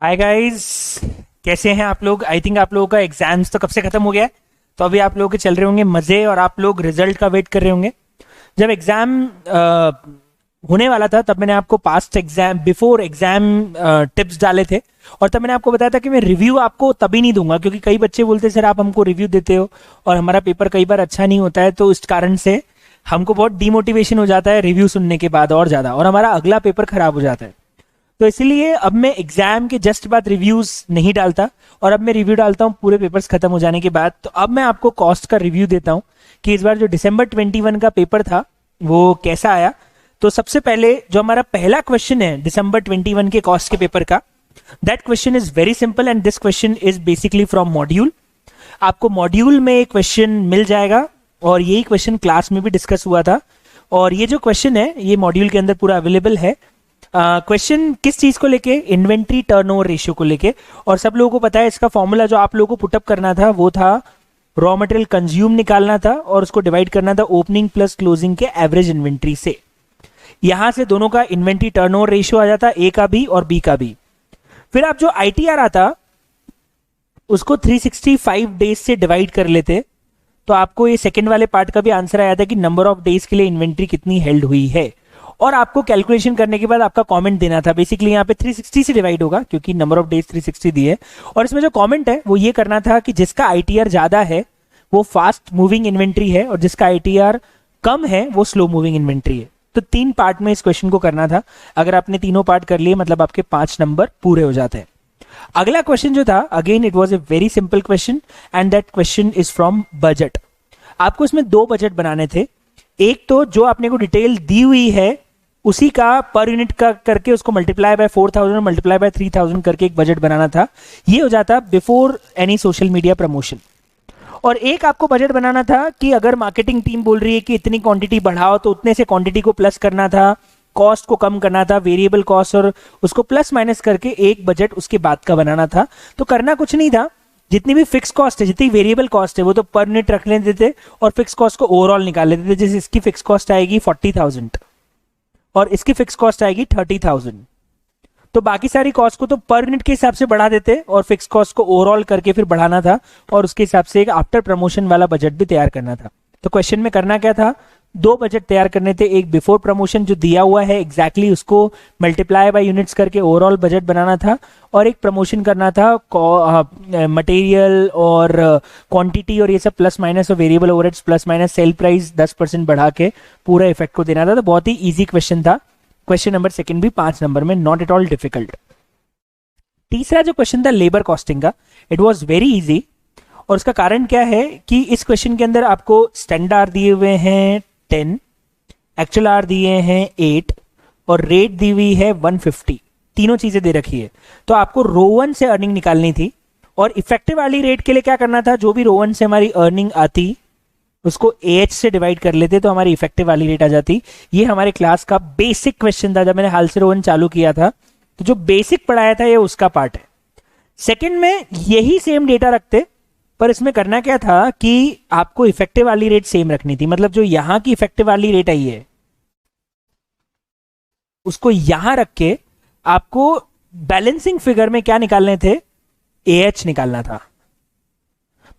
Hi guys. कैसे हैं आप लोग? आई थिंक आप लोगों का एग्जाम्स तो कब से खत्म हो गया है। तो अभी आप लोगों के चल रहे होंगे मज़े और आप लोग रिजल्ट का वेट कर रहे होंगे। जब एग्ज़ाम होने वाला था तब मैंने आपको past exam before exam tips डाले थे। और तब मैंने आपको बताया था कि मैं रिव्यू आपको तभी नहीं दूंगा क्योंकि कई बच्चे बोलते सर आप हमको रिव्यू देते हो और हमारा पेपर कई बार अच्छा नहीं होता है, तो इस कारण से हमको बहुत डीमोटिवेशन हो जाता है रिव्यू सुनने के बाद और ज़्यादा, और हमारा अगला पेपर खराब हो जाता है। तो इसलिए अब मैं एग्जाम के जस्ट बाद रिव्यूज नहीं डालता और अब मैं रिव्यू डालता हूँ पूरे पेपर्स खत्म हो जाने के बाद। तो अब मैं आपको कॉस्ट का रिव्यू देता हूँ कि इस बार जो दिसंबर 21 का पेपर था वो कैसा आया। तो सबसे पहले जो हमारा पहला क्वेश्चन है दिसंबर 21 के कॉस्ट के पेपर का, that question is very simple and this question is basically from module. आपको मॉड्यूल में एक क्वेश्चन मिल जाएगा और यही क्वेश्चन क्लास में भी डिस्कस हुआ था। और ये जो क्वेश्चन है ये मॉड्यूल के अंदर पूरा अवेलेबल है। क्वेश्चन किस चीज को लेके? इन्वेंट्री टर्नओवर रेशियो को लेके। और सब लोगों को पता है इसका फॉर्मूला जो आप लोगों को पुटअप करना था वो था रॉ मटेरियल कंज्यूम निकालना था और उसको डिवाइड करना था ओपनिंग प्लस क्लोजिंग के एवरेज इन्वेंट्री से। यहां से दोनों का इन्वेंट्री टर्नओवर रेशियो आ जाता, ए का भी और बी का भी। फिर आप जो आईटीआर आता उसको 365 डेज से डिवाइड कर लेते तो आपको ये सेकंड वाले पार्ट का भी आंसर आया था कि नंबर ऑफ डेज के लिए इन्वेंट्री कितनी हेल्ड हुई है। और आपको कैलकुलेशन करने के बाद आपका कमेंट देना था। बेसिकली यहाँ पे 360 से डिवाइड होगा क्योंकि नंबर ऑफ डेज 360 दी है। और इसमें जो कमेंट है वो ये करना था कि जिसका आईटीआर ज्यादा है वो फास्ट मूविंग इन्वेंट्री है और जिसका आईटीआर कम है वो स्लो मूविंग इन्वेंट्री है। तो 3 पार्ट में इस क्वेश्चन को करना था। अगर आपने तीनों पार्ट कर लिए मतलब आपके 5 नंबर पूरे हो जाते हैं। अगला क्वेश्चन जो था again it was a very simple question and that question is from budget. आपको इसमें 2 बजट बनाने थे। एक तो जो आपने को डिटेल दी हुई है उसी का पर यूनिट का करके उसको मल्टीप्लाई बाय 4000 मल्टीप्लाई बाय 3000 करके एक बजट बनाना था। ये हो जाता before any social media promotion. और एक आपको बजट बनाना था कि अगर मार्केटिंग टीम बोल रही है कि इतनी क्वांटिटी बढ़ाओ तो उतने से क्वांटिटी को प्लस करना था, कॉस्ट को कम करना था, वेरिएबल कॉस्ट और उसको प्लस माइनस करके एक बजट उसके बाद का बनाना था। तो करना कुछ नहीं था, जितनी भी फिक्स कॉस्ट है जितनी वेरिएबल कॉस्ट है वो तो पर यूनिट रख लेते थे और फिक्स कॉस्ट को ओवरऑल निकाल लेते थे। जैसे इसकी फिक्स कॉस्ट आएगी 40,000 और इसकी फिक्स कॉस्ट आएगी 30,000, तो बाकी सारी कॉस्ट को तो पर यूनिट के हिसाब से बढ़ा देते और फिक्स कॉस्ट को ओवरऑल करके फिर बढ़ाना था और उसके हिसाब से एक आफ्टर प्रमोशन वाला बजट भी तैयार करना था। तो क्वेश्चन में करना क्या था? 2 बजट तैयार करने थे। एक बिफोर प्रमोशन जो दिया हुआ है एग्जैक्टली उसको मल्टीप्लाई बाय यूनिट्स करके ओवरऑल बजट बनाना था और एक प्रमोशन करना था मटेरियल और क्वांटिटी और ये सब प्लस माइनस और variable overheads plus minus sale price 10% बढ़ा के पूरा इफेक्ट को देना था। तो बहुत ही इजी क्वेश्चन था। क्वेश्चन नंबर सेकंड भी 5 नंबर में, नॉट एट ऑल डिफिकल्ट। तीसरा जो क्वेश्चन था लेबर कॉस्टिंग का, इट वाज वेरी इजी। और उसका कारण क्या है कि इस क्वेश्चन के अंदर आपको स्टैंडर्ड आर दिए हुए हैं 10, एक्चुअल आर दिए हैं 8 और रेट दी हुई है 150। तीनों चीजें दे रखी है। तो आपको रो 1 से अर्निंग निकालनी थी और इफेक्टिव वाली रेट के लिए क्या करना था? जो भी रो 1 से हमारी अर्निंग आती उसको AH से डिवाइड कर लेते तो हमारी इफेक्टिव वाली रेट आ जाती। ये हमारे क्लास का बेसिक क्वेश्चन था। जब मैंने हाल से रो 1 चालू किया था तो जो बेसिक पढ़ाया था ये उसका पार्ट है। सेकंड में यही सेम डेटा रखते पर इसमें करना क्या था कि आपको इफेक्टिव वाली रेट सेम रखनी थी। मतलब जो यहां की इफेक्टिव वाली रेट आई है उसको यहां रख के आपको बैलेंसिंग फिगर में क्या निकालने थे? AH निकालना था।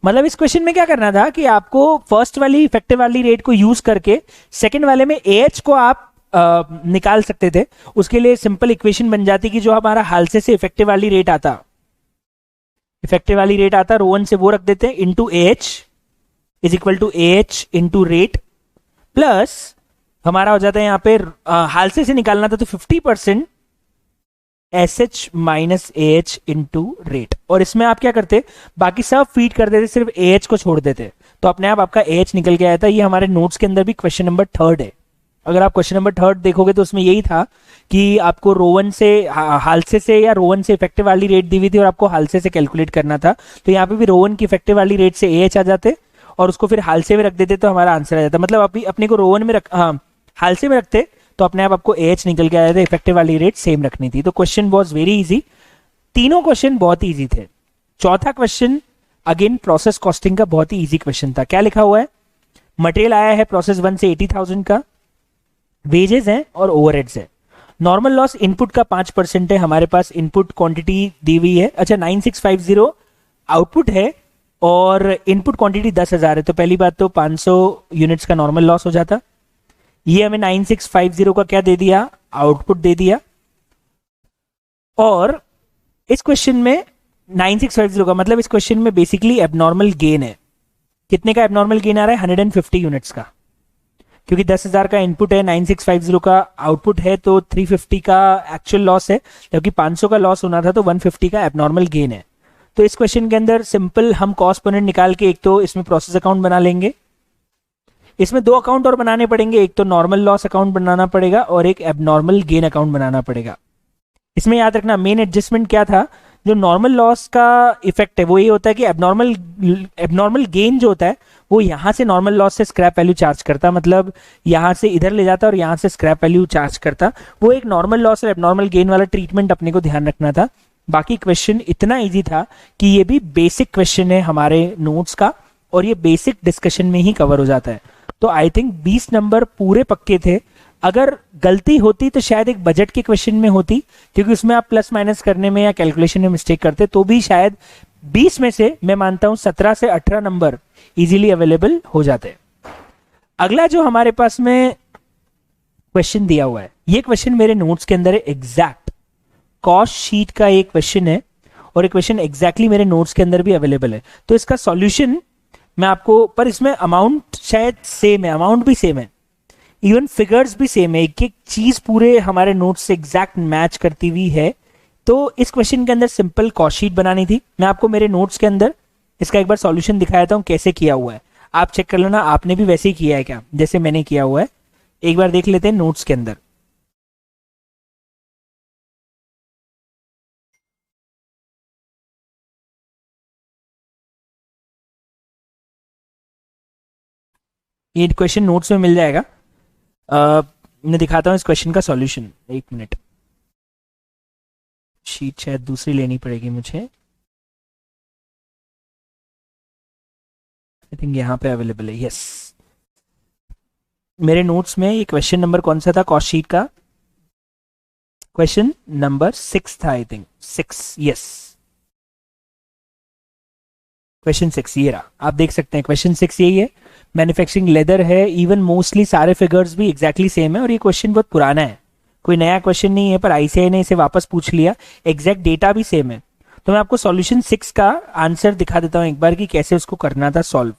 मतलब इस क्वेश्चन में क्या करना था कि आपको फर्स्ट वाली इफेक्टिव वाली रेट को यूज करके सेकंड वाले में AH को आप निकाल सकते थे। उसके लिए सिंपल इक्वेशन बन जाती कि जो हमारा हालसे से इफेक्टिव वाली रेट आता, इफेक्टिव वाली रेट आता रो 1 से वो रख देते हैं into AH is equal to AH into rate plus हमारा हो जाता है यहाँ पे हालसे से निकालना था तो 50% SH minus AH into rate. और इसमें आप क्या करते? बाकी सब फीड कर देते, सिर्फ AH को छोड़ देते तो अपने आप आपका AH निकल के आया था। ये हमारे नोट्स के अंदर भी क्वेश्चन नंबर 3 है। अगर आप क्वेश्चन नंबर 3 देखोगे तो उसमें यही था कि आपको रो 1 से हालसे से या रो 1 से इफेक्टिव वाली रेट दी हुई थी और आपको हालसे से कैलकुलेट करना था। तो यहाँ पे भी रो 1 की इफेक्टिव वाली रेट से AH आ जाते और उसको फिर हालसे में रख देते तो हमारा आंसर आ जाता। मतलब अभी अपने को रो 1 में हालसे में रखते तो अपने आप आपको AH निकल के आया था। इफेक्टिव वाली रेट सेम रखनी थी। तो क्वेश्चन वॉज वेरी इजी। तीनों क्वेश्चन बहुत ही इजी थे। चौथा क्वेश्चन अगेन प्रोसेस कॉस्टिंग का बहुत ही इजी क्वेश्चन था। क्या लिखा हुआ है? मटेरियल आया है प्रोसेस 1 से 80,000 का, वेजेस हैं और ओवरहेड्स है। नॉर्मल लॉस इनपुट का 5% है, हमारे पास इनपुट क्वांटिटी दी हुई है। अच्छा 9650 आउटपुट है और इनपुट क्वांटिटी 10,000 है, तो पहली बात तो 500 यूनिट्स का नॉर्मल लॉस हो जाता। ये हमें 9650 का क्या दे दिया, आउटपुट दे दिया। और इस क्वेश्चन में 9650 का मतलब इस क्वेश्चन में बेसिकली एबनॉर्मल गेन है। कितने का एबनॉर्मल गेन आ रहा है, 150 यूनिट्स का, क्योंकि 10,000 का इनपुट है, 9650 का आउटपुट है, तो 350 का एक्चुअल लॉस है, जबकि 500 का लॉस होना था, तो 150 का एबनॉर्मल गेन है। तो इस क्वेश्चन के अंदर सिंपल हम कॉस्ट पोनेंट निकाल के एक तो इसमें प्रोसेस अकाउंट बना लेंगे, इसमें 2 अकाउंट और बनाने पड़ेंगे, एक तो नॉर्मल लॉस अकाउंट बनाना पड़ेगा और एक एबनॉर्मल गेन अकाउंट बनाना पड़ेगा। इसमें याद रखना मेन एडजस्टमेंट क्या था, जो नॉर्मल लॉस का इफेक्ट है वो ये होता है कि एबनॉर्मल गेन जो होता है वो यहां से नॉर्मल लॉस से स्क्रैप वैल्यू चार्ज करता, मतलब यहां से इधर ले जाता और यहां से स्क्रैप वैल्यू चार्ज करता। वो एक नॉर्मल लॉस और एबनॉर्मल गेन वाला ट्रीटमेंट अपने को ध्यान रखना था। बाकी क्वेश्चन इतना इजी था कि ये भी बेसिक क्वेश्चन है हमारे नोट्स का और ये बेसिक डिस्कशन में ही कवर हो जाता है। तो आई थिंक 20 नंबर पूरे पक्के थे। अगर गलती होती तो शायद एक बजट के क्वेश्चन में होती, क्योंकि उसमें आप प्लस माइनस करने में या कैलकुलेशन में मिस्टेक करते, तो भी शायद 20 में से मैं मानता हूं 17 से 18 नंबर इजीली अवेलेबल हो जाते। अगला जो हमारे पास में क्वेश्चन दिया हुआ है, ये क्वेश्चन मेरे नोट्स के अंदर है, एग्जैक्ट कॉस्ट शीट का एक क्वेश्चन है और एक क्वेश्चन एग्जैक्टली मेरे नोट्स के अंदर भी अवेलेबल है। तो इसका सॉल्यूशन मैं आपको, पर इसमें अमाउंट शायद सेम है, अमाउंट भी सेम है, इवन फिगर्स भी सेम है, एक एक चीज पूरे हमारे नोट्स से एग्जैक्ट मैच करती हुई है। तो इस क्वेश्चन के अंदर सिंपल कॉस्ट शीट बनानी थी। मैं आपको मेरे नोट्स के अंदर इसका एक बार सॉल्यूशन दिखाया था कैसे किया हुआ है, आप चेक कर लेना आपने भी वैसे ही किया है क्या जैसे मैंने किया हुआ है। एक बार देख लेते हैं नोट्स के अंदर। ये क्वेश्चन नोट्स में मिल जाएगा। मैं दिखाता हूं इस क्वेश्चन का सॉल्यूशन, एक मिनट, शीट शायद दूसरी लेनी पड़ेगी मुझे, आई थिंक यहाँ पे अवेलेबल है, यस। मेरे नोट्स में ये क्वेश्चन नंबर कौन सा था कॉस्ट शीट का, क्वेश्चन नंबर 6 था, आई थिंक 6, यस, क्वेश्चन 6 ये रहा, आप देख सकते हैं क्वेश्चन 6 यही है। मैन्युफैक्चरिंग लेदर है, इवन मोस्टली सारे फिगर्स भी एग्जैक्टली सेम है और ये क्वेश्चन बहुत पुराना है, कोई नया क्वेश्चन नहीं है, पर आईसीआई ने इसे वापस पूछ लिया, एग्जैक्ट डेटा भी सेम है। तो मैं आपको सॉल्यूशन 6 का आंसर दिखा देता हूं एक बार कि कैसे उसको करना था सॉल्व।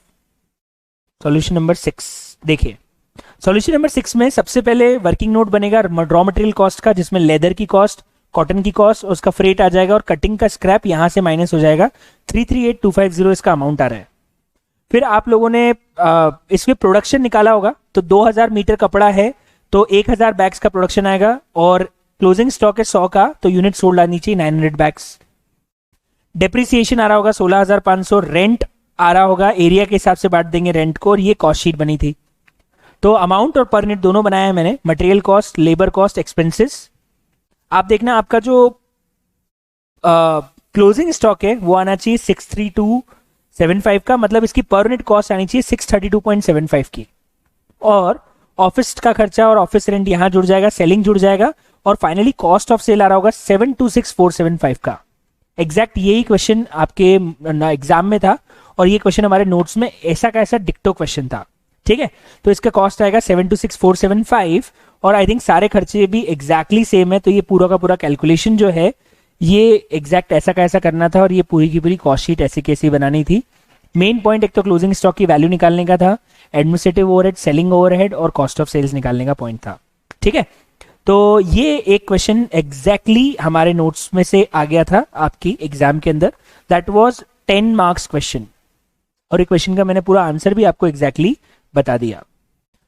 सॉल्यूशन नंबर 6 देखिए, सॉल्यूशन नंबर 6 में सबसे पहले वर्किंग नोट बनेगा रॉ मटेरियल कॉस्ट का, जिसमें लेदर की कॉस्ट, कॉटन की कॉस्ट, उसका फ्रेट आ जाएगा और कटिंग का स्क्रैप यहां से माइनस हो जाएगा। 338250 इसका अमाउंट आ रहा है। फिर आप लोगों ने इसमें प्रोडक्शन निकाला होगा, तो 2000 मीटर कपड़ा है तो 1000 बैग्स का प्रोडक्शन आएगा और क्लोजिंग स्टॉक है 100 का, तो यूनिट सोल्ड आनी चाहिए 900 बैग्स। डेप्रिसिएशन आ रहा होगा 16,500, रेंट आ रहा होगा, एरिया के हिसाब से बांट देंगे रेंट को, और ये कॉस्ट शीट बनी थी। तो अमाउंट और पर यूनिट दोनों बनाया है मैंने, material cost, labour cost, expenses. आप देखना आपका जो क्लोजिंग स्टॉक है वो आना चाहिए 63275 का, मतलब इसकी पर यूनिट कॉस्ट आनी चाहिए 632.75 की, और ऑफिस का खर्चा और ऑफिस रेंट यहां जुड़ जाएगा, सेलिंग जुड़ जाएगा, और फाइनली कॉस्ट ऑफ सेल आ रहा होगा 726475 का। एग्जैक्ट यही क्वेश्चन आपके एग्जाम में था और ये क्वेश्चन हमारे नोट्स में ऐसा का ऐसा डिक्टो क्वेश्चन था, ठीक है। तो इसका कॉस्ट आएगा 726475 और आई थिंक सारे खर्चे भी एग्जैक्टली सेम है, तो ये पूरा का पूरा कैलकुलेशन जो है ये एग्जैक्ट ऐसा का ऐसा करना था और ये पूरी की पूरी कॉस्ट शीट ऐसी कैसी बनानी थी। मेन पॉइंट एक तो क्लोजिंग स्टॉक की वैल्यू निकालने का था, एडमिनिस्ट्रेटिव ओवरहेड, सेलिंग ओवरहेड और कॉस्ट ऑफ सेल्स निकालने का पॉइंट था, ठीक है। तो ये एक क्वेश्चन एग्जैक्टली हमारे नोट्स में से आ गया था आपकी एग्जाम के अंदर, दैट वाज 10 मार्क्स क्वेश्चन, और एक क्वेश्चन का मैंने पूरा आंसर भी आपको एग्जैक्टली बता दिया।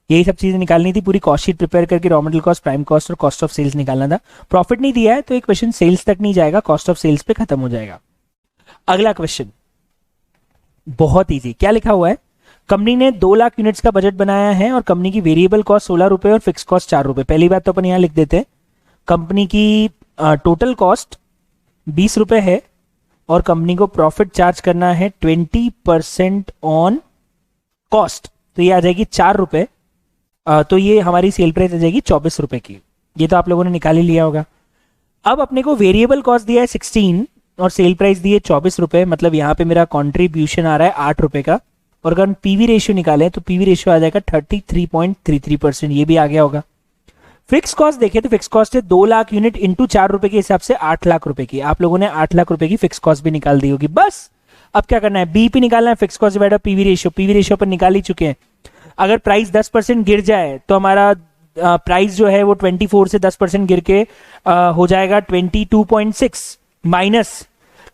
यही सब चीजें निकालनी थी, पूरी कॉस्ट शीट प्रिपेयर करके raw material cost, prime cost और कॉस्ट ऑफ सेल्स निकालना था। प्रॉफिट नहीं दिया है तो एक क्वेश्चन सेल्स तक नहीं जाएगा, कॉस्ट ऑफ सेल्स पे खत्म हो जाएगा। अगला क्वेश्चन बहुत इजी, क्या लिखा हुआ है, कंपनी ने 2 लाख यूनिट्स का बजट बनाया है और कंपनी की वेरिएबल कॉस्ट 16 रुपए और फिक्स कॉस्ट 4 रुपए। पहली बात तो अपन यहां लिख देते हैं, कंपनी की टोटल कॉस्ट 20 रुपए है और कंपनी को प्रॉफिट चार्ज करना है 20% ऑन कॉस्ट, तो ये आ जाएगी 4 रुपए, तो ये हमारी सेल प्राइस आ जाएगी 24 रुपए की। ये तो आप लोगों ने निकाल ही लिया होगा। अब अपने को वेरिएबल कॉस्ट दिया है 16 और सेल प्राइस दी है 24 रुपए, मतलब यहाँ पे मेरा कॉन्ट्रीब्यूशन आ रहा है 8 रुपए का। और अगर हम पीवी रेशियो निकालें तो पीवी रेशियो आ जाएगा 33.33%, ये भी आ गया होगा। फिक्स कॉस्ट देखें तो फिक्स कॉस्ट है 2 लाख यूनिट इंटू 4 रुपए के हिसाब से 8 लाख रुपए की। आप लोगों ने 8 लाख रुपए की फिक्स कॉस्ट भी निकाल दी होगी। बस अब क्या करना है, बीपी निकालना है, fix cost divide by PV ratio. PV ratio पर निकाल ही चुके हैं। अगर प्राइस 10% गिर जाए तो हमारा प्राइस जो है वो 24 से 10% गिर के हो जाएगा 22.6 माइनस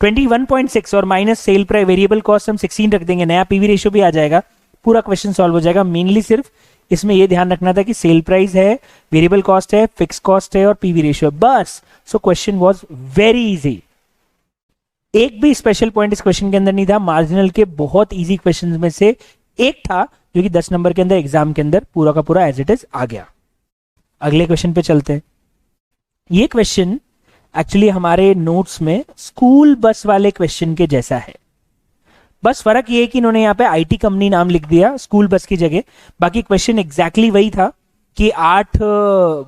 21.6 और minus sale price variable cost हम 16 रख देंगे, नया पीवी रेशियो भी आ जाएगा, पूरा क्वेश्चन सॉल्व हो जाएगा। मेनली सिर्फ इसमें यह ध्यान रखना था कि सेल प्राइस है, वेरिएबल कॉस्ट है, फिक्स कॉस्ट है और पीवी रेशियो, बस। So question was very easy. एक भी स्पेशल पॉइंट इस क्वेश्चन के अंदर नहीं था, मार्जिनल के बहुत इजी क्वेश्चन में से एक था जो कि 10 नंबर के अंदर एग्जाम के अंदर पूरा का पूरा एज इट इज आ गया। अगले क्वेश्चन पे चलते हैं। ये क्वेश्चन एक्चुअली हमारे नोट्स में स्कूल बस वाले क्वेश्चन के जैसा है, बस फर्क ये है कि इन्होंने यहाँ पे आईटी कंपनी नाम लिख दिया स्कूल बस की जगह। बाकी क्वेश्चन एग्जैक्टली वही था कि 8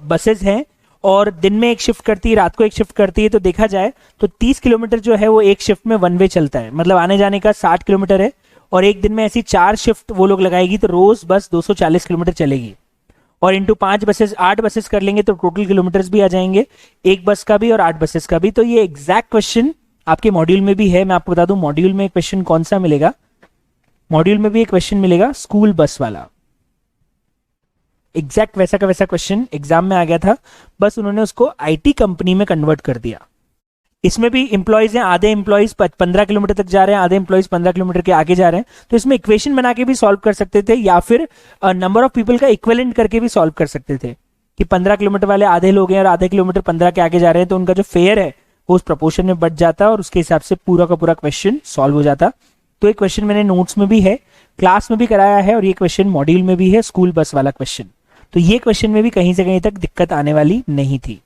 बसेस हैं और दिन में एक शिफ्ट करती है, रात को एक शिफ्ट करती है। तो देखा जाए तो 30 किलोमीटर जो है वो एक शिफ्ट में वन वे चलता है, मतलब आने जाने का 60 किलोमीटर है। और एक दिन में ऐसी 4 शिफ्ट वो लोग लगाएगी तो रोज बस 240 किलोमीटर चलेगी। और इंटू 5 बसेस 8 बसेस कर लेंगे तो टोटल किलोमीटर्स भी आ जाएंगे, एक बस का भी और 8 बसेस का भी। तो ये एग्जैक्ट क्वेश्चन आपके मॉड्यूल में भी है। मैं आपको बता दूं मॉड्यूल में क्वेश्चन कौन सा मिलेगा, मॉड्यूल में भी एक क्वेश्चन मिलेगा स्कूल बस वाला, एग्जैक्ट वैसा का वैसा क्वेश्चन एग्जाम में आ गया था, बस उन्होंने उसको आईटी कंपनी में कन्वर्ट कर दिया। इसमें भी इंप्लॉइज हैं, आधे इंप्लॉइज 15 किलोमीटर तक जा रहे हैं, आधे इंप्लॉइज 15 किलोमीटर के आगे जा रहे हैं। तो इसमें इक्वेशन बना के भी सॉल्व कर सकते थे या फिर नंबर ऑफ पीपल का इक्विवेलेंट करके भी सॉल्व कर सकते थे कि 15 किलोमीटर वाले आधे लोग हैं और आधे किलोमीटर 15 के आगे जा रहे हैं, तो उनका जो फेयर है वो उस प्रपोर्शन में बढ़ जाता और उसके हिसाब से पूरा का पूरा क्वेश्चन सॉल्व हो जाता। तो एक क्वेश्चन मैंने नोट्स में भी है, क्लास में भी कराया है और ये क्वेश्चन मॉड्यूल में भी है, स्कूल बस वाला क्वेश्चन। तो ये क्वेश्चन में भी कहीं से कहीं तक दिक्कत आने वाली नहीं थी।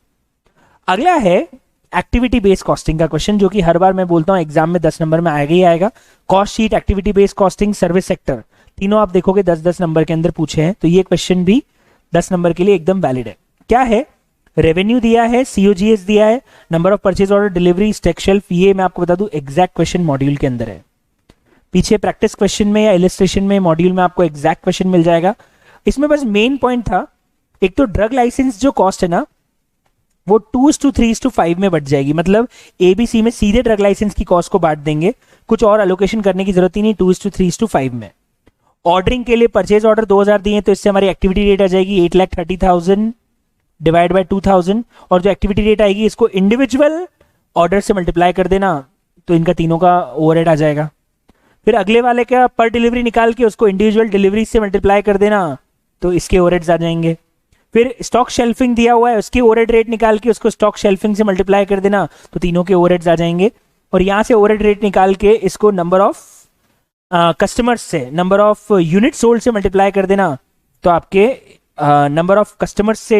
अगला है एक्टिविटी बेस्ड कॉस्टिंग का क्वेश्चन, जो कि हर बार मैं बोलता हूं एग्जाम में 10 नंबर में आएगा ही आएगा। Cost sheet, activity based costing, service sector, तीनों आप देखोगे 10-10 नंबर के अंदर पूछे हैं। तो ये क्वेश्चन भी 10 नंबर के लिए एकदम वैलिड है। क्या है, रेवेन्यू दिया है, सीओजीएस दिया है, number of purchase order, delivery, stock shelf. ये मैं आपको बता दूं एग्जैक्ट क्वेश्चन मॉड्यूल के अंदर है। पीछे प्रैक्टिस क्वेश्चन में या इलिस्ट्रेशन में मॉड्यूल में आपको एग्जैक्ट क्वेश्चन मिल जाएगा। इसमें बस मेन पॉइंट था, एक तो ड्रग लाइसेंस जो कॉस्ट है ना वो 2:3:5 में बढ़ जाएगी, मतलब एबीसी में सीधे ड्रग लाइसेंस की कॉस्ट को बांट देंगे, कुछ और एलोकेशन करने की जरूरत ही नहीं, 2:3:5 में। ऑर्डरिंग के लिए परचेज ऑर्डर 2000 दिए तो इससे हमारी एक्टिविटी रेट आ जाएगी 8,30,000 डिवाइड बाय 2000, और जो एक्टिविटी रेट आएगी इसको इंडिविजुअल ऑर्डर से मल्टीप्लाई कर देना तो इनका तीनों का ओवरहेड आ जाएगा। फिर अगले वाले का पर डिलीवरी निकाल के उसको इंडिविजुअल डिलीवरी से मल्टीप्लाई कर देना तो इसके ओवरहेड्स आ जाएंगे। फिर स्टॉक शेल्फिंग दिया हुआ है, उसकी ओवरहेड रेट निकाल के उसको स्टॉक शेल्फिंग से मल्टीप्लाई कर देना तो तीनों के ओवरहेड्स आ जाएंगे। और यहां से ओवरहेड रेट निकाल के इसको नंबर ऑफ कस्टमर्स से, नंबर ऑफ यूनिट सोल्ड से मल्टीप्लाई कर देना तो आपके नंबर ऑफ कस्टमर्स से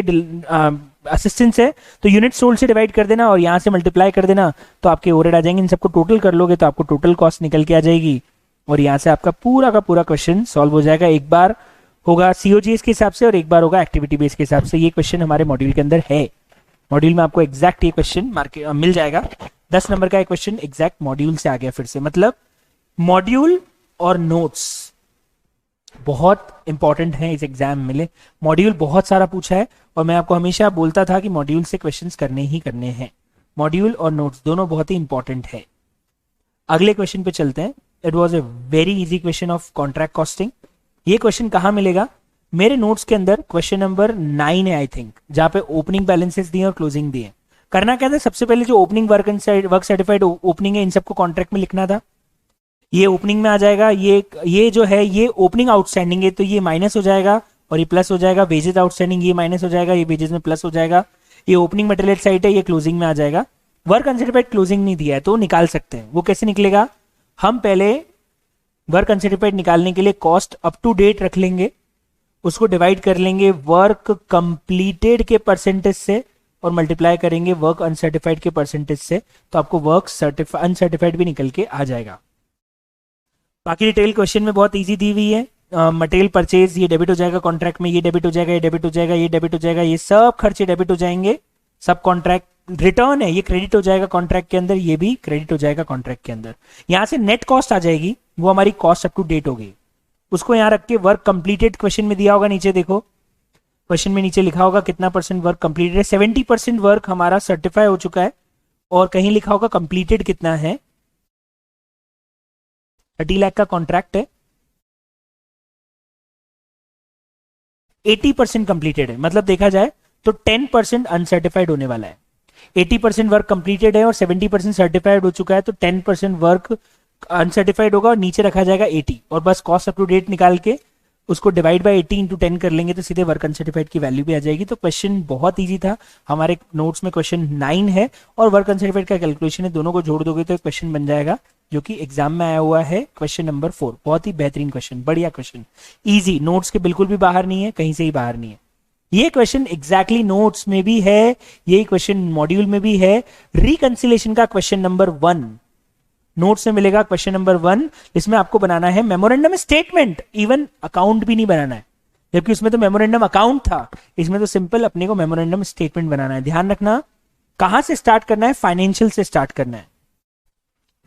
असिस्टेंस है तो यूनिट सोल्ड से डिवाइड कर देना और यहां से मल्टीप्लाई कर देना तो आपके ओवरहेड आ जाएंगे। इन सबको टोटल कर लोगे तो आपको टोटल कॉस्ट निकल के आ जाएगी और यहां से आपका पूरा का पूरा क्वेश्चन सॉल्व हो जाएगा। एक बार होगा सीओजीएस के हिसाब से और एक बार होगा एक्टिविटी बेस के हिसाब से। ये क्वेश्चन हमारे मॉड्यूल के अंदर है, मॉड्यूल में आपको एग्जैक्ट ये क्वेश्चन मिल जाएगा। 10 नंबर का एक क्वेश्चन एग्जैक्ट मॉड्यूल से आ गया फिर से, मतलब मॉड्यूल और नोट्स बहुत इंपॉर्टेंट है इस एग्जाम में। मॉड्यूल बहुत सारा पूछा है और मैं आपको हमेशा बोलता था कि मॉड्यूल से क्वेश्चंस करने ही करने हैं। मॉड्यूल और नोट्स दोनों बहुत ही इंपॉर्टेंट है। अगले क्वेश्चन पे चलते हैं। It was a very easy question of contract costing. ये क्वेश्चन कहां मिलेगा, मेरे नोट्स के अंदर क्वेश्चन नंबर 9 है आई थिंक, जहां पे ओपनिंग बैलेंसेस दिए और क्लोजिंग दिए। करना क्या था, सबसे पहले जो ओपनिंग वर्क सर्टिफाइड ओपनिंग है इन सबको कॉन्ट्रैक्ट में लिखना था। ये ओपनिंग में आ जाएगा, ये जो है ये ओपनिंग आउटस्टैंडिंग है तो ये माइनस हो जाएगा और ये प्लस हो जाएगा। वेजेस आउटस्टैंडिंग ये माइनस हो जाएगा, ये वेजेस में प्लस हो जाएगा। ये ओपनिंग मटेरियल साइड है, ये क्लोजिंग में आ जाएगा। वर्क अनसर्टिफाइड क्लोजिंग नहीं दिया है तो निकाल सकते हैं। वो कैसे निकलेगा, हम पहले वर्क अनसर्टिफाइड निकालने के लिए कॉस्ट अप टू डेट रख लेंगे, उसको डिवाइड कर लेंगे वर्क कंप्लीटेड के परसेंटेज से और मल्टीप्लाई करेंगे वर्क अनसर्टिफाइड के परसेंटेज से, तो आपको वर्क अनसर्टिफाइड भी निकल के आ जाएगा। बाकी डिटेल क्वेश्चन में बहुत इजी दी हुई है, मटेरियल परचेज ये डेबिट हो जाएगा कॉन्ट्रैक्ट में, ये डेबिट हो जाएगा, ये डेबिट हो जाएगा, ये डेबिट हो जाएगा, ये सब खर्चे डेबिट हो जाएंगे। सब कॉन्ट्रैक्ट रिटर्न है, ये क्रेडिट हो जाएगा कॉन्ट्रैक्ट के अंदर, ये भी क्रेडिट हो जाएगा कॉन्ट्रैक्ट के अंदर। यहां से नेट कॉस्ट आ जाएगी, वो हमारी कॉस्ट अप टू डेट हो गई। उसको यहां रख के वर्क कंप्लीटेड क्वेश्चन में दिया होगा, नीचे देखो क्वेश्चन में नीचे लिखा होगा कितना परसेंट वर्क कंप्लीटेड है। 70% वर्क हमारा सर्टिफाई हो चुका है, और कहीं लिखा होगा कंप्लीटेड कितना है, 30 लाख का कॉन्ट्रैक्ट है, 80% कंप्लीटेड है। मतलब देखा जाए तो 10% अनसर्टिफाइड होने वाला है। 80% वर्क कंप्लीटेड है और 70% सर्टिफाइड हो चुका है, तो 10% वर्क अनसर्टिफाइड होगा और नीचे रखा जाएगा 80, और बस कॉस्ट अप टू डेट निकाल के उसको डिवाइड बाय 80 इंटू 10 कर लेंगे तो सीधे वर्क अनसर्टिफाइड की वैल्यू भी आ जाएगी। तो क्वेश्चन बहुत इजी था, हमारे नोट्स में क्वेश्चन 9 है और वर्क अनसर्टिफाइड का कैलकुलेशन है, दोनों को जोड़ दोगे तो एक क्वेश्चन बन जाएगा जो कि एग्जाम में आया हुआ है, क्वेश्चन नंबर 4। बहुत ही बेहतरीन क्वेश्चन, बढ़िया क्वेश्चन, इजी, नोट्स के बिल्कुल भी बाहर नहीं है, कहीं से ही बाहर नहीं है। ये क्वेश्चन एग्जैक्टली नोट्स में भी है, यही क्वेश्चन मॉड्यूल में भी है। रिकंसिलेशन का क्वेश्चन नंबर 1 नोट्स में मिलेगा, क्वेश्चन नंबर 1। इसमें आपको बनाना है मेमोरेंडम स्टेटमेंट, इवन अकाउंट भी नहीं बनाना है, जबकि उसमें तो मेमोरेंडम अकाउंट था, इसमें तो सिंपल अपने को मेमोरेंडम स्टेटमेंट बनाना है। ध्यान रखना कहां से स्टार्ट करना है, फाइनेंशियल से स्टार्ट करना है।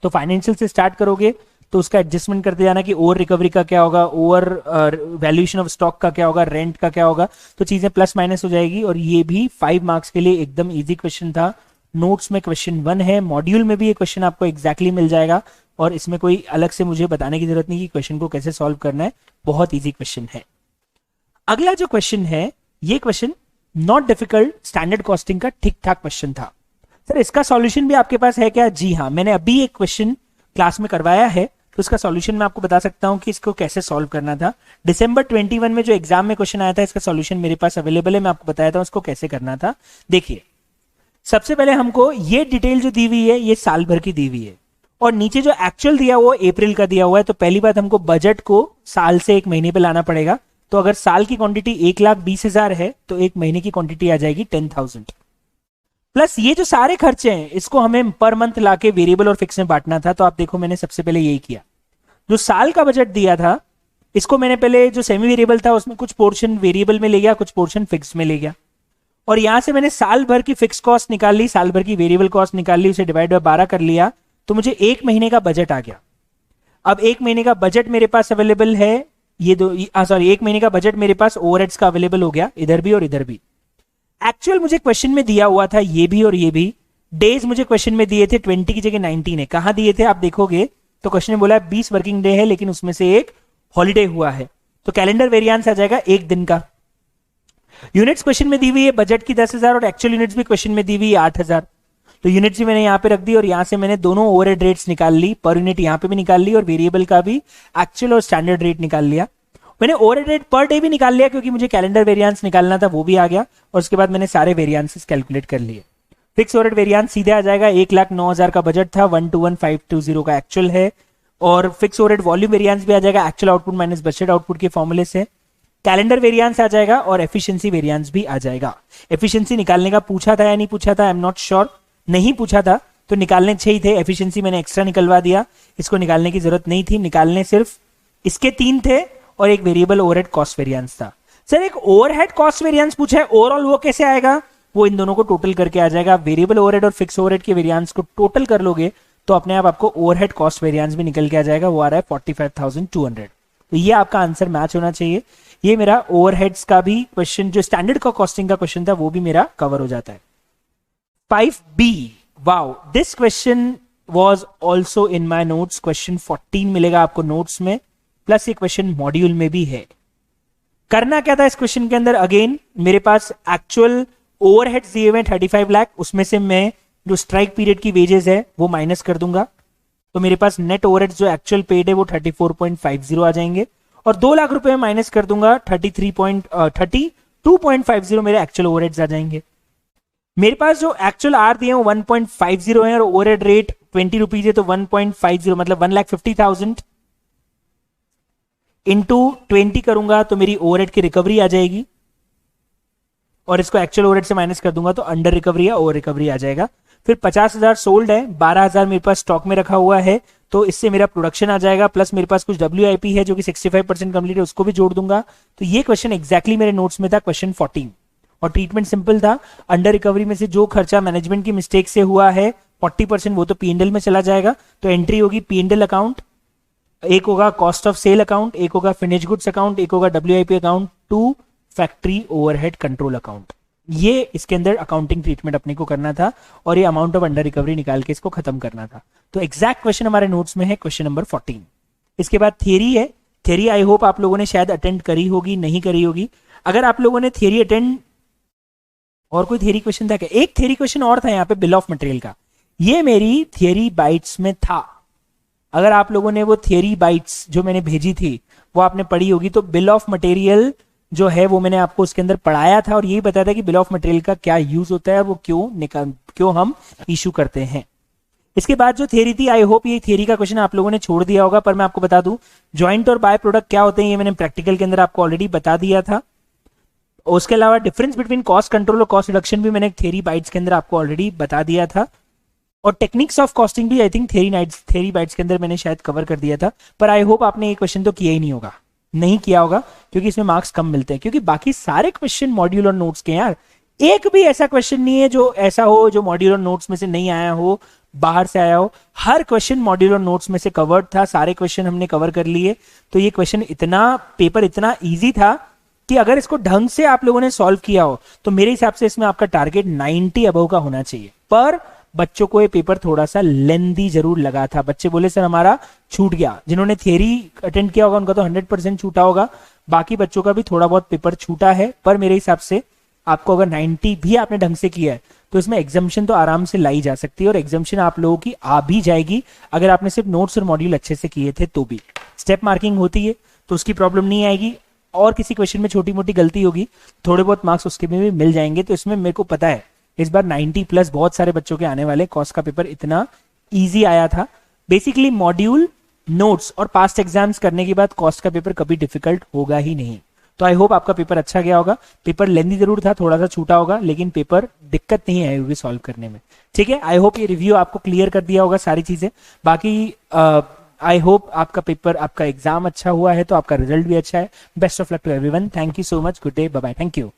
तो फाइनेंशियल से स्टार्ट करोगे तो उसका एडजस्टमेंट करते जाना कि ओवर रिकवरी का क्या होगा, ओवर वैल्यूएशन ऑफ स्टॉक का क्या होगा, रेंट का क्या होगा, तो चीजें प्लस माइनस हो जाएगी। और ये भी 5 मार्क्स के लिए एकदम इजी क्वेश्चन था। नोट्स में क्वेश्चन 1 है, मॉड्यूल में भी ये क्वेश्चन आपको एग्जैक्टली मिल जाएगा, और इसमें कोई अलग से मुझे बताने की जरूरत नहीं कि क्वेश्चन को कैसे सॉल्व करना है, बहुत इजी क्वेश्चन है। अगला जो क्वेश्चन है, ये question not difficult, standard costing का ठीक ठाक क्वेश्चन था। सर इसका सॉल्यूशन भी आपके पास है क्या? जी हाँ, मैंने अभी एक क्वेश्चन क्लास में करवाया है, तो इसका सॉल्यूशन मैं आपको बता सकता हूं कि इसको कैसे सॉल्व करना था। दिसंबर 21 में जो एग्जाम में क्वेश्चन आया था, इसका सॉल्यूशन मेरे पास अवेलेबल है, मैं आपको बताया था उसको कैसे करना था। देखिए, सबसे पहले हमको ये डिटेल जो दी हुई है, ये साल भर की दी हुई है, और नीचे जो एक्चुअल दिया हुआ अप्रैल का दिया हुआ है। तो पहली बात, हमको बजट को साल से एक महीने पे लाना पड़ेगा। तो अगर साल की क्वांटिटी 1,20,000 है, तो एक महीने की क्वांटिटी आ जाएगी 10,000। प्लस ये जो सारे खर्चे हैं, इसको हमें पर मंथ लाके वेरिएबल और फिक्स में बांटना था। तो आप देखो, मैंने सबसे पहले यही किया। जो साल का बजट दिया था, इसको मैंने पहले जो सेमी वेरिएबल था उसमें कुछ पोर्शन वेरिएबल में ले गया, कुछ पोर्शन फिक्स में ले गया, और यहां से मैंने साल भर की फिक्स कॉस्ट निकाल ली, साल भर की वेरिएबल कॉस्ट निकाल ली, उसे डिवाइड बाय 12 कर लिया, तो मुझे एक महीने का बजट आ गया। अब एक महीने का बजट मेरे पास अवेलेबल है, ये दो सॉरी, एक महीने का बजट मेरे पास ओवरहेड्स का अवेलेबल हो गया, इधर भी और इधर भी। एक्चुअल मुझे क्वेश्चन में दिया हुआ था ये भी और ये भी। डेज मुझे क्वेश्चन में दिए थे 20 की जगह 19 है। कहां दिए थे आप देखोगे तो क्वेश्चन में बोला है 20 वर्किंग डे है, लेकिन उसमें से एक हॉलीडे हुआ है, तो कैलेंडर वेरिएंस आ जाएगा एक दिन का। यूनिट्स क्वेश्चन में दी हुई है बजट की 10,000, और एक्चुअल यूनिट्स भी क्वेश्चन में दी हुई है 8,000। तो यूनिट्स भी मैंने यहां पे रख दी, और यहां से मैंने दोनों ओवरहेड रेट्स निकाल ली, पर यूनिट यहां पे भी निकाल ली, और वेरिएबल का भी एक्चुअल और स्टैंडर्ड रेट निकाल लिया। मैंने ओवरहेड रेट पर डे भी निकाल लिया, क्योंकि मुझे कैलेंडर वेरिएंस निकालना था, वो भी आ गया। और उसके बाद मैंने सारे वेरिएंसेस कैलकुलेट कर लिए। फिक्स ओवरहेड वेरिएंस सीधे आ जाएगा, 1,09,000 का बजट था, 121,520 का एक्चुअल है। और फिक्स ओवरहेड वॉल्यूम वेरिएंस भी आ जाएगा, actual output minus budget output के फॉर्मूले से। कैलेंडर वेरिएंस आ जाएगा, और एफिशिएंसी वेरिएंस भी आ जाएगा। एफिशिएंसी निकालने का पूछा था या नहीं पूछा था, आई एम नॉट श्योर, नहीं पूछा था, तो निकालने चाहिए थे। एफिशिएंसी मैंने एक्स्ट्रा निकलवा दिया, इसको निकालने की जरूरत नहीं थी। निकालने सिर्फ इसके 3 थे, और एक वेरिएबल ओवरहेड कॉस्ट वेरिएंस था। सर एक ओवरहेड कॉस्ट वेरिएंस पूछा है, ओवरऑल वो कैसे आएगा? वो इन दोनों को टोटल करके आ जाएगा। वेरिएबल ओवरहेड और फिक्स ओवरहेड के वेरिएंस को टोटल कर लोगे तो अपने आप आपको ओवरहेड कॉस्ट वेरिएंस भी निकल के आ जाएगा, वो आ रहा है 45,200। तो ये आपका आंसर मैच होना चाहिए। ये मेरा ओवरहेड्स का भी क्वेश्चन, जो स्टैंडर्ड का कॉस्टिंग का क्वेश्चन था, वो भी मेरा कवर हो जाता है। 5B, wow, this question was also in my notes. Question 14 मिलेगा आपको नोट्स में, प्लस ये क्वेश्चन मॉड्यूल में भी है। करना क्या था इस क्वेश्चन के अंदर? अगेन मेरे पास एक्चुअल ओवरहेड्स दिए हुए 35 लाख, उसमें से मैं जो स्ट्राइक पीरियड की वेजेस है वो माइनस कर दूंगा, तो मेरे पास नेट ओवरहेड्स जो एक्चुअल पेड है वो 34.50 आ जाएंगे, और 2 लाख रुपए में माइनस कर दूंगा 32.50 मेरे एक्चुअल ओवरहेड्स आ जाएंगे। मेरे पास जो एक्चुअल आर दिए हैं वो 1.50 है, और ओवरहेड रेट 20 रुपीज है, तो 1.50 मतलब 1,50,000 इंटू 20 करूंगा तो मेरी ओवरहेड की रिकवरी आ जाएगी, और इसको एक्चुअल ओवरहेड से माइनस कर दूंगा तो अंडर रिकवरी या ओवर रिकवरी आ जाएगा। फिर 50,000 सोल्ड है, 12,000 मेरे पास स्टॉक में रखा हुआ है, तो इससे मेरा प्रोडक्शन आ जाएगा, प्लस मेरे पास कुछ WIP है जो कि 65% कंप्लीट है, उसको भी जोड़ दूंगा। तो ये क्वेश्चन एग्जैक्टली मेरे नोट्स में था, क्वेश्चन 14। और ट्रीटमेंट सिंपल था, अंडर रिकवरी में से जो खर्चा मैनेजमेंट की मिस्टेक से हुआ है 40% वो तो P&L में चला जाएगा, तो एंट्री होगी P&L अकाउंट, एक होगा कॉस्ट ऑफ सेल अकाउंट, एक होगा फिनिश गुड्स अकाउंट, एक होगा WIP account, two factory overhead control account. ये इसके अंदर अकाउंटिंग ट्रीटमेंट अपने को करना था और ये अमाउंट ऑफ अंडर रिकवरी निकाल के इसको खत्म करना था। तो एग्जैक्ट क्वेश्चन हमारे नोट्स में है क्वेश्चन नंबर 14। इसके बाद थियरी है। थियरी आई होप आप लोगों ने शायद अटेंड करी होगी, नहीं करी होगी। अगर आप लोगों ने थियरी अटेंड, और कोई थियरी क्वेश्चन था क्या? एक थियरी क्वेश्चन और था यहाँ पे बिल ऑफ मटेरियल का, ये मेरी थियरी बाइट्स में था। अगर आप लोगों ने वो थियरी बाइट्स जो मैंने भेजी थी वो आपने पढ़ी होगी, तो बिल ऑफ मटेरियल जो है वो मैंने आपको उसके अंदर पढ़ाया था और यही बताया था कि बिल ऑफ मटेरियल का क्या यूज होता है और वो क्यों हम इशू करते हैं। इसके बाद जो थियरी थी, आई होप ये थियरी का क्वेश्चन आप लोगों ने छोड़ दिया होगा, पर मैं आपको बता दूं ज्वाइंट और बाय प्रोडक्ट क्या होते हैं ये मैंने प्रैक्टिकल के अंदर आपको ऑलरेडी बता दिया था। उसके अलावा डिफरेंस बिटवीन कॉस्ट कंट्रोल और कॉस्ट रिडक्शन भी मैंने थियरी बाइट्स के अंदर आपको ऑलरेडी बता दिया था। और टेक्निक्स ऑफ कॉस्टिंग भी आई थिंक थियरी बाइट्स के अंदर मैंने शायद कवर कर दिया था, पर आई होप आपने ये क्वेश्चन तो किया ही नहीं होगा, नहीं किया होगा, क्योंकि इसमें मार्क्स कम मिलते हैं, क्योंकि बाकी सारे क्वेश्चन मॉड्यूल और नोट्स के यार, एक भी ऐसा क्वेश्चन नहीं है जो ऐसा हो जो मॉड्यूल और नोट्स में से नहीं आया हो, बाहर से आया हो। हर क्वेश्चन मॉड्यूल और नोट्स में से कवर्ड था, सारे क्वेश्चन हमने कवर कर लिए। तो ये क्वेश्चन पेपर इतना ईजी था कि अगर इसको ढंग से आप लोगों ने सॉल्व किया हो तो मेरे हिसाब से इसमें आपका टारगेट 90 अबव का होना चाहिए। पर बच्चों को ये पेपर थोड़ा सा लेंदी जरूर लगा था। बच्चे बोले सर हमारा छूट गया। जिन्होंने थियरी अटेंड किया होगा उनका तो 100% छूटा होगा, बाकी बच्चों का भी थोड़ा बहुत पेपर छूटा है। पर मेरे हिसाब से आपको अगर 90 भी आपने ढंग से किया है तो इसमें एग्जाम्शन तो आराम से लाई जा सकती है, और एग्जाम्शन आप लोगों की आ भी जाएगी अगर आपने सिर्फ नोट्स और मॉड्यूल अच्छे से किए थे तो भी। स्टेप मार्किंग होती है तो उसकी प्रॉब्लम नहीं आएगी, और किसी क्वेश्चन में छोटी मोटी गलती होगी थोड़े बहुत मार्क्स उसके में भी मिल जाएंगे। तो इसमें मेरे को पता है इस बार 90 प्लस बहुत सारे बच्चों के आने वाले। कॉस्ट का पेपर इतना इजी आया था। बेसिकली मॉड्यूल, नोट्स और पास्ट एग्जाम्स करने के बाद कॉस्ट का पेपर कभी डिफिकल्ट होगा ही नहीं। तो आई होप आपका पेपर अच्छा गया होगा। पेपर लेंदी जरूर था, थोड़ा सा छूटा होगा, लेकिन पेपर दिक्कत नहीं आई होगी सॉल्व करने में। ठीक है, आई होप ये रिव्यू आपको क्लियर कर दिया होगा सारी चीजें। बाकी आई होप आपका पेपर, आपका एग्जाम अच्छा हुआ है तो आपका रिजल्ट भी अच्छा है। Best of luck to everyone. Thank you so much. Good day, bye bye. Thank you.